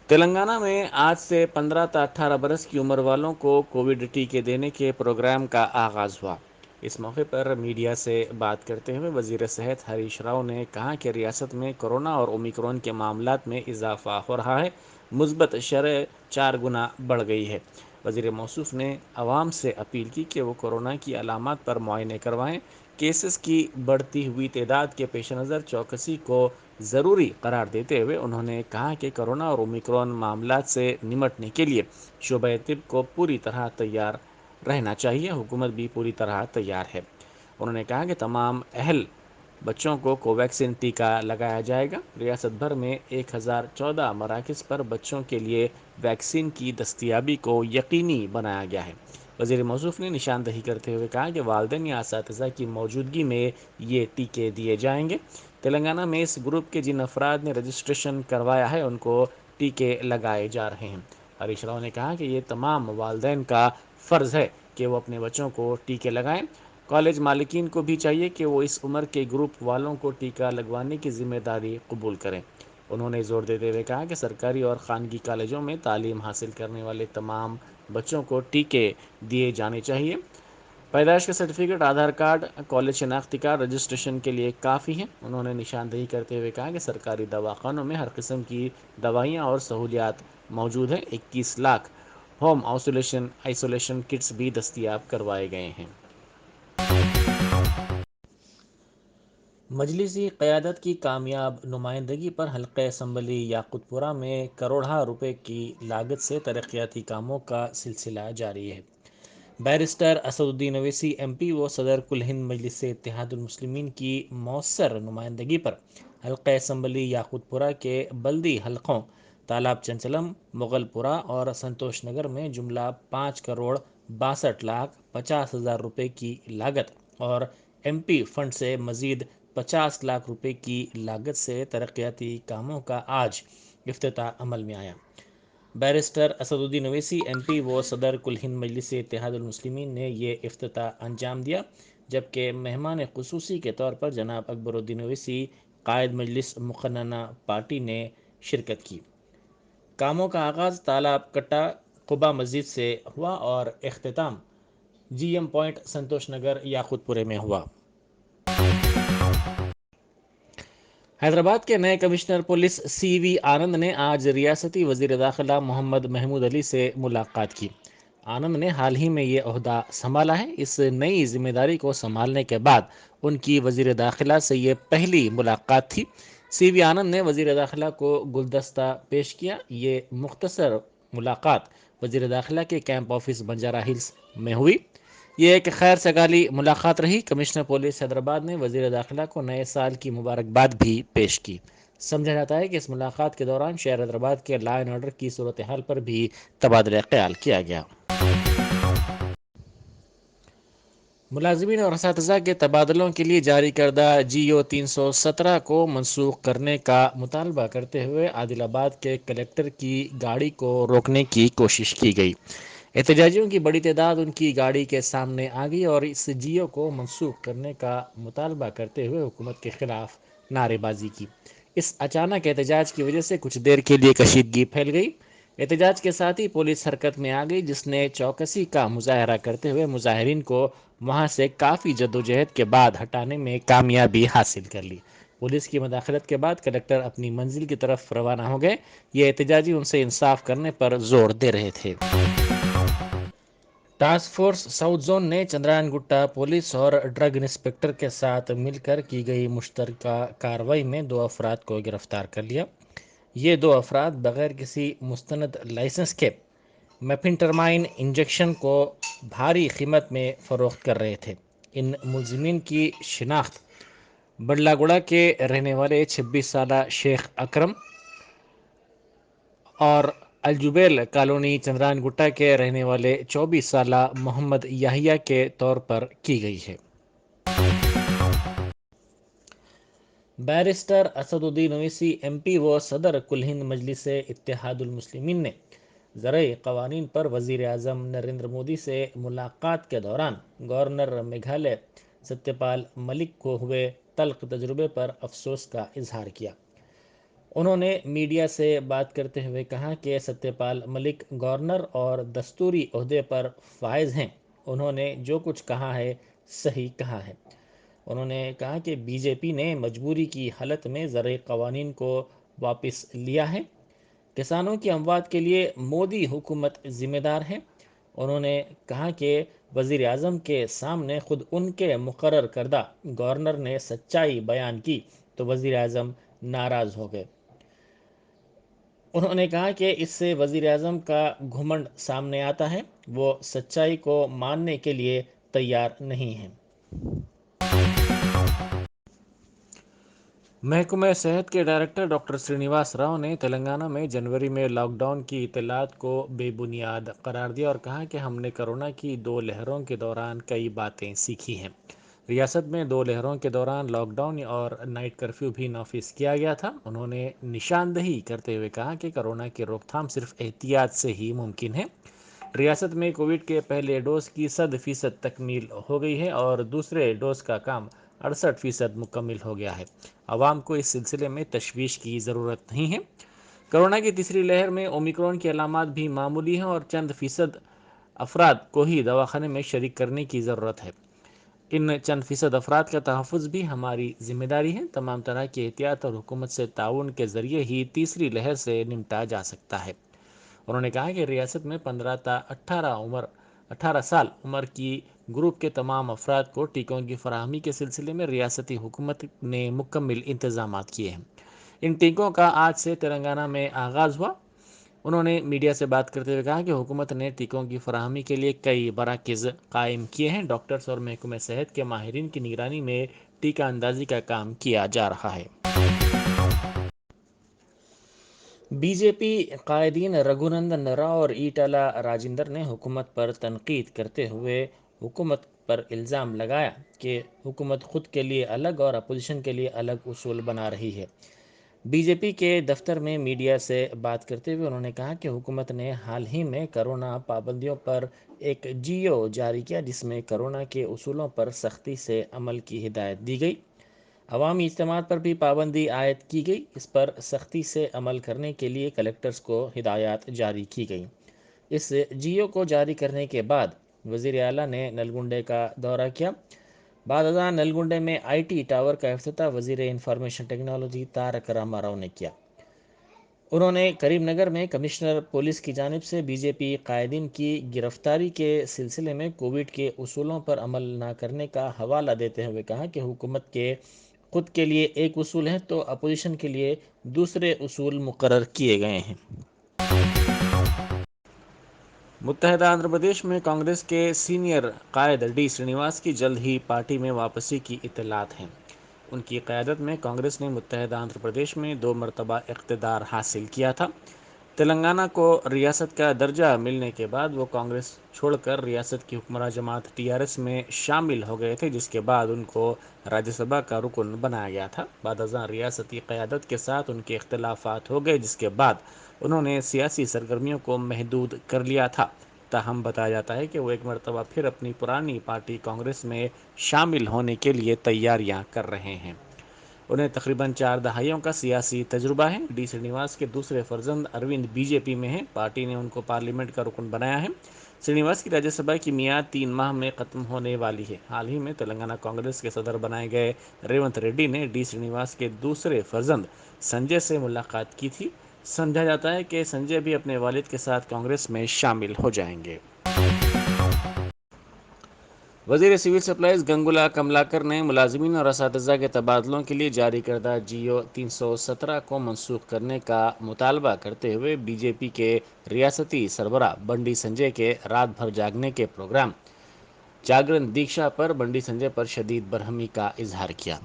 تلنگانہ میں آج سے 15 تا 18 برس کی عمر والوں کو کووڈ ٹیکے دینے کے پروگرام کا آغاز ہوا۔ اس موقع پر میڈیا سے بات کرتے ہوئے وزیر صحت ہریش راؤ نے کہا کہ ریاست میں کورونا اور اومیکرون کے معاملات میں اضافہ ہو رہا ہے، مثبت شرح 4 گنا بڑھ گئی ہے۔ وزیر موصوف نے عوام سے اپیل کی کہ وہ کورونا کی علامات پر معائنے کروائیں۔ کیسز کی بڑھتی ہوئی تعداد کے پیش نظر چوکسی کو ضروری قرار دیتے ہوئے انہوں نے کہا کہ کورونا اور اومیکرون معاملات سے نمٹنے کے لیے شعبہ طب کو پوری طرح تیار رہنا چاہیے۔ حکومت بھی پوری طرح تیار ہے۔ انہوں نے کہا کہ تمام اہل بچوں کو کوویکسین ٹیکہ لگایا جائے گا۔ ریاست بھر میں 1014 مراکز پر بچوں کے لیے ویکسین کی دستیابی کو یقینی بنایا گیا ہے۔ وزیر موصوف نے نشاندہی کرتے ہوئے کہا کہ والدین یا اساتذہ کی موجودگی میں یہ ٹیکے دیے جائیں گے۔ تلنگانہ میں اس گروپ کے جن افراد نے رجسٹریشن کروایا ہے ان کو ٹیکے لگائے جا رہے ہیں۔ ہریش راؤ نے کہا کہ یہ تمام والدین کا فرض ہے کہ وہ اپنے بچوں کو ٹیکے لگائیں۔ کالج مالکین کو بھی چاہیے کہ وہ اس عمر کے گروپ والوں کو ٹیکہ لگوانے کی ذمہ داری قبول کریں۔ انہوں نے زور دیتے ہوئے کہا کہ سرکاری اور خانگی کالجوں میں تعلیم حاصل کرنے والے تمام بچوں کو ٹیکے دیے جانے چاہیے۔ پیدائش کا سرٹیفکیٹ، آدھار کارڈ، کالج شناختی کارڈ رجسٹریشن کے لیے کافی ہیں۔ انہوں نے نشاندہی کرتے ہوئے کہا کہ سرکاری دواخانوں میں ہر قسم کی دوائیاں اور سہولیات موجود ہیں۔ 21 لاکھ ہوم آئسولیشن کٹس بھی دستیاب کروائے گئے ہیں۔ مجلسی قیادت کی کامیاب نمائندگی پر حلقہ اسمبلی یاقوت پورہ میں کروڑہا روپے کی لاگت سے ترقیاتی کاموں کا سلسلہ جاری ہے۔ بیرسٹر اسد الدین اویسی ایم پی و صدر کل ہند مجلس اتحاد المسلمین کی مؤثر نمائندگی پر حلقہ اسمبلی یاقوت پورہ کے بلدی حلقوں تالاب چنچلم، مغل پورہ اور سنتوش نگر میں جملہ 5,62,50,000 روپے کی لاگت اور ایم پی فنڈ سے مزید 50 لاکھ روپے کی لاگت سے ترقیاتی کاموں کا آج افتتاح عمل میں آیا۔ بیرسٹر اسد الدین اویسی ایم پی و صدر کل ہند مجلس اتحاد المسلمین نے یہ افتتاح انجام دیا، جبکہ مہمان خصوصی کے طور پر جناب اکبر الدین اویسی قائد مجلس مقننہ پارٹی نے شرکت کی۔ کاموں کا آغاز تالاب کٹا قبہ مسجد سے ہوا اور اختتام جی ایم پوائنٹ سنتوش نگر یاقوت پورے میں ہوا۔ حیدرآباد کے نئے کمشنر پولیس سی وی آنند نے آج ریاستی وزیر داخلہ محمد محمود علی سے ملاقات کی۔ آنند نے حال ہی میں یہ عہدہ سنبھالا ہے۔ اس نئی ذمہ داری کو سنبھالنے کے بعد ان کی وزیر داخلہ سے یہ پہلی ملاقات تھی۔ سی وی آنند نے وزیر داخلہ کو گلدستہ پیش کیا۔ یہ مختصر ملاقات وزیر داخلہ کے کیمپ آفس بنجارہ ہلز میں ہوئی۔ یہ ایک خیر سگالی ملاقات رہی۔ کمشنر پولیس حیدرآباد نے وزیر داخلہ کو نئے سال کی مبارکباد بھی پیش کی۔ سمجھا جاتا ہے کہ اس ملاقات کے دوران شہر حیدرآباد کے لا اینڈ آرڈر کی صورتحال پر بھی تبادلہ خیال کیا گیا۔ ملازمین اور اساتذہ کے تبادلوں کے لیے جاری کردہ جی او 317 کو منسوخ کرنے کا مطالبہ کرتے ہوئے عادل آباد کے کلکٹر کی گاڑی کو روکنے کی کوشش کی گئی۔ احتجاجیوں کی بڑی تعداد ان کی گاڑی کے سامنے آ گئی اور اس جی او کو منسوخ کرنے کا مطالبہ کرتے ہوئے حکومت کے خلاف نعرے بازی کی۔ اس اچانک احتجاج کی وجہ سے کچھ دیر کے لیے کشیدگی پھیل گئی۔ احتجاج کے ساتھ ہی پولیس حرکت میں آ گئی، جس نے چوکسی کا مظاہرہ کرتے ہوئے مظاہرین کو وہاں سے کافی جدوجہد کے بعد ہٹانے میں کامیابی حاصل کر لی۔ پولیس کی مداخلت کے بعد کلکٹر اپنی منزل کی طرف روانہ ہو گئے۔ یہ احتجاجی ان سے انصاف کرنے پر زور دے رہے تھے۔ ٹاسک فورس ساؤتھ زون نے چندرائن گٹا پولیس اور ڈرگ انسپکٹر کے ساتھ مل کر کی گئی مشترکہ کارروائی میں 2 افراد کو گرفتار کر لیا۔ یہ 2 افراد بغیر کسی مستند لائسنس کے میپھیمفٹامائن انجیکشن کو بھاری قیمت میں فروخت کر رہے تھے۔ ان ملزمین کی شناخت بڑلاگوڑا کے رہنے والے 26 سالہ شیخ اکرم اور الجبیل کالونی چندرائن گٹا کے رہنے والے 24 سالہ محمد یحییٰ کے طور پر کی گئی ہے۔ بیرسٹر اسد الدین اویسی ایم پی و صدر کل ہند مجلس اتحاد المسلمین نے زرعی قوانین پر وزیر اعظم نریندر مودی سے ملاقات کے دوران گورنر میگھالیہ ستیہ پال ملک کو ہوئے تلخ تجربے پر افسوس کا اظہار کیا۔ انہوں نے میڈیا سے بات کرتے ہوئے کہا کہ ستیہ پال ملک گورنر اور دستوری عہدے پر فائز ہیں، انہوں نے جو کچھ کہا ہے صحیح کہا ہے۔ انہوں نے کہا کہ بی جے پی نے مجبوری کی حالت میں زرعی قوانین کو واپس لیا ہے، کسانوں کی اموات کے لیے مودی حکومت ذمہ دار ہے۔ انہوں نے کہا کہ وزیر اعظم کے سامنے خود ان کے مقرر کردہ گورنر نے سچائی بیان کی تو وزیر اعظم ناراض ہو گئے۔ انہوں نے کہا کہ اس سے وزیر اعظم کا گھمنڈ سامنے آتا ہے، وہ سچائی کو ماننے کے لیے تیار نہیں ہیں۔ محکمہ صحت کے ڈائریکٹر ڈاکٹر سرینیواس راؤ نے تلنگانہ میں جنوری میں لاک ڈاؤن کی اطلاعات کو بے بنیاد قرار دیا اور کہا کہ ہم نے کورونا کی 2 لہروں کے دوران کئی باتیں سیکھی ہیں۔ ریاست میں 2 لہروں کے دوران لاک ڈاؤن اور نائٹ کرفیو بھی نافذ کیا گیا تھا۔ انہوں نے نشاندہی کرتے ہوئے کہا کہ کورونا کی روک تھام صرف احتیاط سے ہی ممکن ہے۔ ریاست میں کووڈ کے پہلے ڈوز کی 100% تکمیل ہو گئی ہے اور دوسرے ڈوز کا کام 68% مکمل ہو گیا ہے۔ عوام کو اس سلسلے میں تشویش کی ضرورت نہیں ہے۔ کورونا کی تیسری لہر میں اومیکرون کی علامات بھی معمولی ہیں اور چند فیصد افراد کو ہی دواخانے میں شریک کرنے کی ضرورت ہے۔ ان چند فیصد افراد کا تحفظ بھی ہماری ذمہ داری ہے۔ تمام طرح کی احتیاط اور حکومت سے تعاون کے ذریعے ہی تیسری لہر سے نمٹا جا سکتا ہے۔ انہوں نے کہا کہ ریاست میں 15 تا 18 سال عمر کی گروپ کے تمام افراد کو ٹیکوں کی فراہمی کے سلسلے میں ریاستی حکومت نے مکمل انتظامات کیے ہیں۔ ان ٹیکوں کا آج سے تلنگانہ میں آغاز ہوا۔ انہوں نے میڈیا سے بات کرتے ہوئے کہا کہ حکومت نے ٹیکوں کی فراہمی کے لیے کئی مراکز قائم کیے ہیں۔ ڈاکٹرز اور محکمہ صحت کے ماہرین کی نگرانی میں ٹیکہ اندازی کا کام کیا جا رہا ہے۔ بی جے پی قائدین رگھونندن راؤ اور ایٹالہ راجندر نے حکومت پر تنقید کرتے ہوئے حکومت پر الزام لگایا کہ حکومت خود کے لیے الگ اور اپوزیشن کے لیے الگ اصول بنا رہی ہے۔ بی جے پی کے دفتر میں میڈیا سے بات کرتے ہوئے انہوں نے کہا کہ حکومت نے حال ہی میں کرونا پابندیوں پر ایک جی او جاری کیا جس میں کرونا کے اصولوں پر سختی سے عمل کی ہدایت دی گئی۔ عوامی اجتماعات پر بھی پابندی عائد کی گئی۔ اس پر سختی سے عمل کرنے کے لیے کلکٹرز کو ہدایات جاری کی گئیں۔ اس جی او کو جاری کرنے کے بعد وزیر اعلیٰ نے نلگنڈے کا دورہ کیا۔ بعد ازاں نلگنڈے میں آئی ٹی ٹاور کا افتتاح وزیر انفارمیشن ٹیکنالوجی تارک راما راؤ نے کیا۔ انہوں نے کریم نگر میں کمشنر پولیس کی جانب سے بی جے پی قائدین کی گرفتاری کے سلسلے میں کووڈ کے اصولوں پر عمل نہ کرنے کا حوالہ دیتے ہوئے کہا کہ حکومت کے خود کے لیے ایک اصول ہے تو اپوزیشن کے لیے دوسرے اصول مقرر کیے گئے ہیں۔ متحدہ آندھرا پردیش میں کانگریس کے سینئر قائد ڈی سرینیواس کی جلد ہی پارٹی میں واپسی کی اطلاعات ہیں۔ ان کی قیادت میں کانگریس نے متحدہ آندھرا پردیش میں 2 مرتبہ اقتدار حاصل کیا تھا۔ تلنگانہ کو ریاست کا درجہ ملنے کے بعد وہ کانگریس چھوڑ کر ریاست کی حکمراں جماعت ٹی آر ایس میں شامل ہو گئے تھے، جس کے بعد ان کو راجیہ سبھا کا رکن بنایا گیا تھا۔ بعد ازاں ریاستی قیادت کے ساتھ ان کے اختلافات ہو گئے، جس کے بعد انہوں نے سیاسی سرگرمیوں کو محدود کر لیا تھا۔ تاہم بتایا جاتا ہے کہ وہ ایک مرتبہ پھر اپنی پرانی پارٹی کانگریس میں شامل ہونے کے لیے تیاریاں کر رہے ہیں۔ انہیں تقریباً 4 دہائیوں کا سیاسی تجربہ ہے۔ ڈی سرینیواس کے دوسرے فرزند اروند بی جے پی میں ہیں۔ پارٹی نے ان کو پارلیمنٹ کا رکن بنایا ہے۔ سرینیواس کی راجیہ سبھا کی میعاد 3 ماہ میں ختم ہونے والی ہے۔ حال ہی میں تلنگانہ کانگریس کے صدر بنائے گئے ریونت ریڈی نے ڈی سرینیواس کے دوسرے فرزند سنجے سے ملاقات کی تھی۔ سمجھا جاتا ہے کہ سنجے بھی اپنے والد کے ساتھ کانگریس میں شامل ہو جائیں گے۔ وزیر سول سپلائز گنگولا کملاکر نے ملازمین اور اساتذہ کے تبادلوں کے لیے جاری کردہ جی او 317 کو منسوخ کرنے کا مطالبہ کرتے ہوئے بی جے پی کے ریاستی سربراہ بنڈی سنجے کے رات بھر جاگنے کے پروگرام جاگرن دیکشا پر بنڈی سنجے پر شدید برہمی کا اظہار کیا۔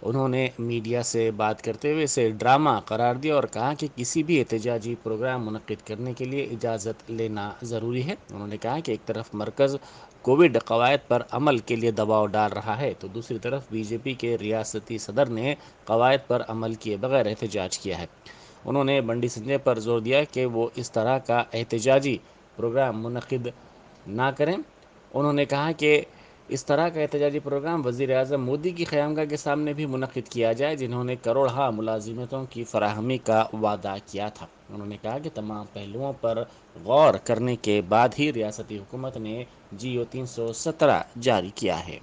انہوں نے میڈیا سے بات کرتے ہوئے اسے ڈرامہ قرار دیا اور کہا کہ کسی بھی احتجاجی پروگرام منعقد کرنے کے لیے اجازت لینا ضروری ہے۔ انہوں نے کہا کہ ایک طرف مرکز کووڈ قواعد پر عمل کے لیے دباؤ ڈال رہا ہے تو دوسری طرف بی جے پی کے ریاستی صدر نے قواعد پر عمل کیے بغیر احتجاج کیا ہے۔ انہوں نے بنڈی سنجے پر زور دیا کہ وہ اس طرح کا احتجاجی پروگرام منعقد نہ کریں۔ انہوں نے کہا کہ اس طرح کا احتجاجی پروگرام وزیر اعظم مودی کی خیامگاہ کے سامنے بھی منعقد کیا جائے، جنہوں نے کروڑہا ملازمتوں کی فراہمی کا وعدہ کیا تھا۔ انہوں نے کہا کہ تمام پہلوؤں پر غور کرنے کے بعد ہی ریاستی حکومت نے جیو 317 جاری کیا ہے۔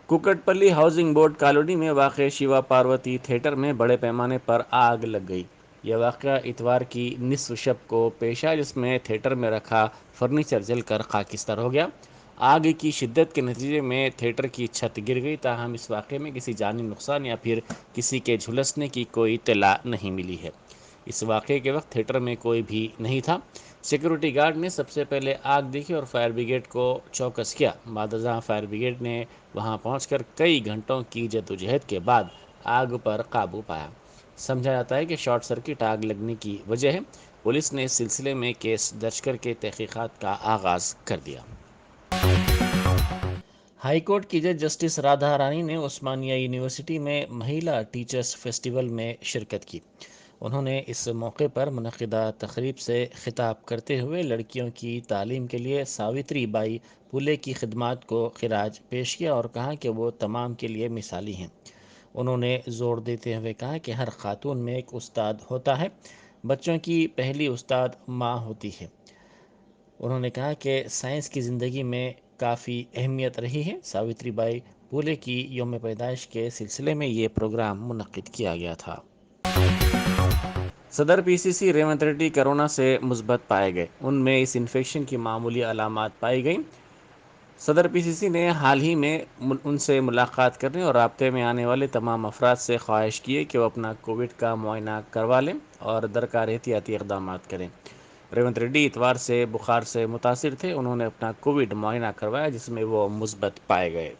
کوکٹ پلی ہاؤسنگ بورڈ کالونی میں واقع شیوا پاروتی تھیٹر میں بڑے پیمانے پر آگ لگ گئی۔ یہ واقعہ اتوار کی نصف شب کو پیش آیا، جس میں تھیٹر میں رکھا فرنیچر جل کر خاکستر ہو گیا۔ آگ کی شدت کے نتیجے میں تھیٹر کی چھت گر گئی، تاہم اس واقعے میں کسی جانی نقصان یا پھر کسی کے جھلسنے کی کوئی اطلاع نہیں ملی ہے۔ اس واقعے کے وقت تھیٹر میں کوئی بھی نہیں تھا۔ سیکورٹی گارڈ نے سب سے پہلے آگ دیکھی اور فائر بریگیڈ کو چوکس کیا۔ بعد ازاں فائر بریگیڈ نے وہاں پہنچ کر کئی گھنٹوں کی جدوجہد کے بعد آگ پر قابو پایا۔ سمجھا جاتا ہے کہ شارٹ سرکٹ آگ لگنے کی وجہ ہے۔ پولیس نے اس سلسلے میں کیس درج کر کے تحقیقات کا آغاز کر دیا۔ ہائی کورٹ کی جج جسٹس رادھا رانی نے عثمانیہ یونیورسٹی میں مہیلا ٹیچرز فیسٹیول میں شرکت کی۔ انہوں نے اس موقع پر منعقدہ تقریب سے خطاب کرتے ہوئے لڑکیوں کی تعلیم کے لیے ساوتری بائی پھولے کی خدمات کو خراج پیش کیا اور کہا کہ وہ تمام کے لیے مثالی ہیں۔ انہوں نے زور دیتے ہوئے کہا کہ ہر خاتون میں ایک استاد ہوتا ہے، بچوں کی پہلی استاد ماں ہوتی ہے۔ انہوں نے کہا کہ سائنس کی زندگی میں کافی اہمیت رہی ہے۔ ساوتری بائی پھولے کی یوم پیدائش کے سلسلے میں یہ پروگرام منعقد کیا گیا تھا۔ صدر پی سی سی ریونت ریڈی کرونا سے مثبت پائے گئے، ان میں اس انفیکشن کی معمولی علامات پائی گئیں۔ صدر پی سی سی نے حال ہی میں ان سے ملاقات کرنے اور رابطے میں آنے والے تمام افراد سے خواہش کی ہے کہ وہ اپنا کووڈ کا معائنہ کروا لیں اور درکار احتیاطی اقدامات کریں۔ ریونت ریڈی اتوار سے بخار سے متاثر تھے۔ انہوں نے اپنا کووڈ معائنہ کروایا، جس میں وہ مثبت پائے گئے۔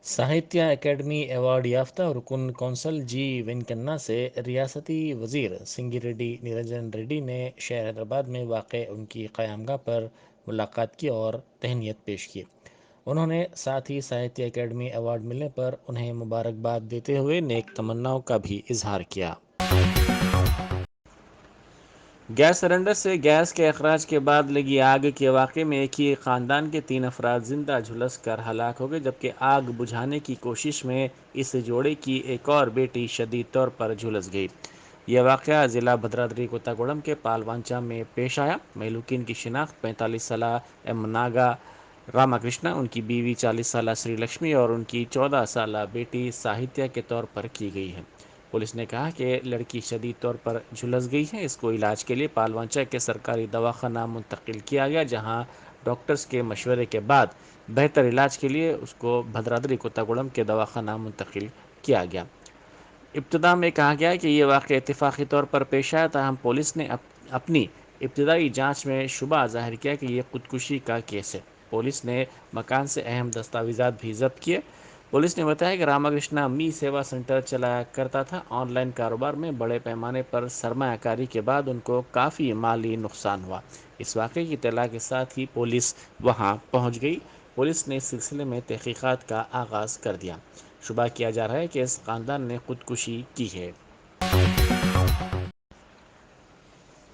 ساہتیہ اکیڈمی ایوارڈ یافتہ رکن کونسل جی وینکنا سے ریاستی وزیر سنگی ریڈی نرنجن ریڈی نے شہر حیدرآباد میں واقع ان کی قیامگاہ پر ملاقات کی اور تہنیت پیش کی۔ انہوں نے ساتھ ہی ساہتیہ اکیڈمی ایوارڈ ملنے پر انہیں مبارکباد دیتے ہوئے نیک تمناؤں کا بھی اظہار کیا۔ گیس سلنڈر سے گیس کے اخراج کے بعد لگی آگ کے واقعے میں ایک ہی خاندان کے 3 افراد زندہ جھلس کر ہلاک ہو گئے، جبکہ آگ بجھانے کی کوشش میں اس جوڑے کی ایک اور بیٹی شدید طور پر جھلس گئی۔ یہ واقعہ ضلع بھدرادری کوتاگوڑم کے پالوانچا میں پیش آیا۔ مہلوکین کی شناخت 45 سالہ ایم ناگا راما کرشنا، ان کی بیوی 40 سالہ سری لکشمی اور ان کی 14 سالہ بیٹی ساہتیہ کے طور پر کی گئی ہے۔ پولیس نے کہا کہ لڑکی شدید طور پر جھلس گئی ہے۔ اس کو علاج کے لیے پالوانچا کے سرکاری دواخانہ منتقل کیا گیا، جہاں ڈاکٹرز کے مشورے کے بعد بہتر علاج کے لیے اس کو بھدرادری کوتاگوڑم کے دواخانہ منتقل کیا گیا۔ ابتدا میں کہا گیا کہ یہ واقعہ اتفاقی طور پر پیش آیا، تاہم پولیس نے اپنی ابتدائی جانچ میں شبہ ظاہر کیا کہ یہ خودکشی کا کیس ہے۔ پولیس نے مکان سے اہم دستاویزات بھی ضبط کیے۔ پولیس نے بتایا کہ راما کرشنا می سیوا سینٹر چلایا کرتا تھا۔ آن لائن کاروبار میں بڑے پیمانے پر سرمایہ کاری کے بعد ان کو کافی مالی نقصان ہوا۔ اس واقعے کی اطلاع کے ساتھ ہی پولیس وہاں پہنچ گئی۔ پولیس نے اس سلسلے میں تحقیقات کا آغاز کر دیا۔ شبہ کیا جا رہا ہے کہ اس خاندان نے خودکشی کی ہے۔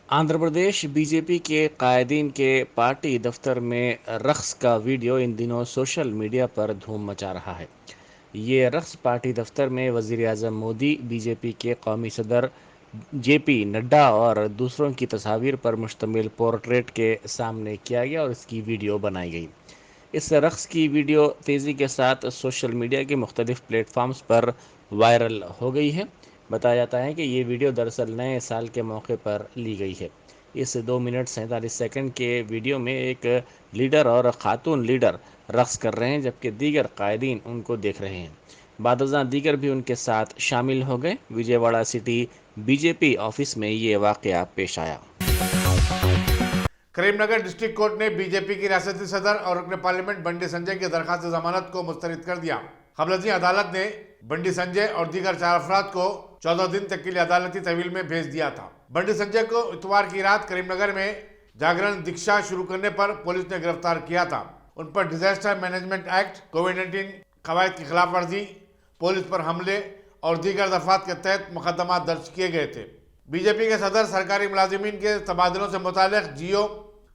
آندھرا پردیش بی جے پی کے قائدین کے پارٹی دفتر میں رقص کا ویڈیو ان دنوں سوشل میڈیا پر دھوم مچا رہا ہے۔ یہ رقص پارٹی دفتر میں وزیر اعظم مودی، بی جے پی کے قومی صدر جے پی نڈا اور دوسروں کی تصاویر پر مشتمل پورٹریٹ کے سامنے کیا گیا اور اس کی ویڈیو بنائی گئی۔ اس رقص کی ویڈیو تیزی کے ساتھ سوشل میڈیا کے مختلف پلیٹ فارمز پر وائرل ہو گئی ہے۔ بتایا جاتا ہے کہ یہ ویڈیو دراصل نئے سال کے موقع پر لی گئی ہے۔ اس 2 منٹ 47 سیکنڈ کے ویڈیو میں ایک لیڈر اور خاتون لیڈر رقص کر رہے ہیں، جبکہ دیگر قائدین ان کو دیکھ رہے ہیں۔ بعد ازاں دیگر بھی ان کے ساتھ شامل ہو گئے۔ Vijayawada city B J P office میں یہ واقعہ پیش آیا۔ کریم نگر ڈسٹرکٹ کورٹ نے بی جے پی کی ریاستی صدر اور رکن پارلیمنٹ بنڈی سنجے کی درخواست ضمانت کو مسترد کر دیا۔ قبل ازیں عدالت نے بنڈی سنجے اور دیگر 4 افراد کو 14 دن تک کے لیے عدالتی تحویل میں بھیج دیا تھا۔ بنڈی سنجے کو اتوار کی رات کریم نگر میں جاگرن دیکشا شروع کرنے پر پولیس نے گرفتار کیا تھا۔ ان پر ڈیزاسٹر مینجمنٹ ایکٹ، کووڈ-19 قواعد کی خلاف ورزی، پولیس پر حملے اور دیگر دفعات کے تحت مقدمات درج کیے گئے تھے۔ بی جے پی کے صدر سرکاری ملازمین کے تبادلوں سے متعلق جیو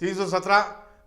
317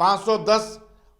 510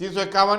351,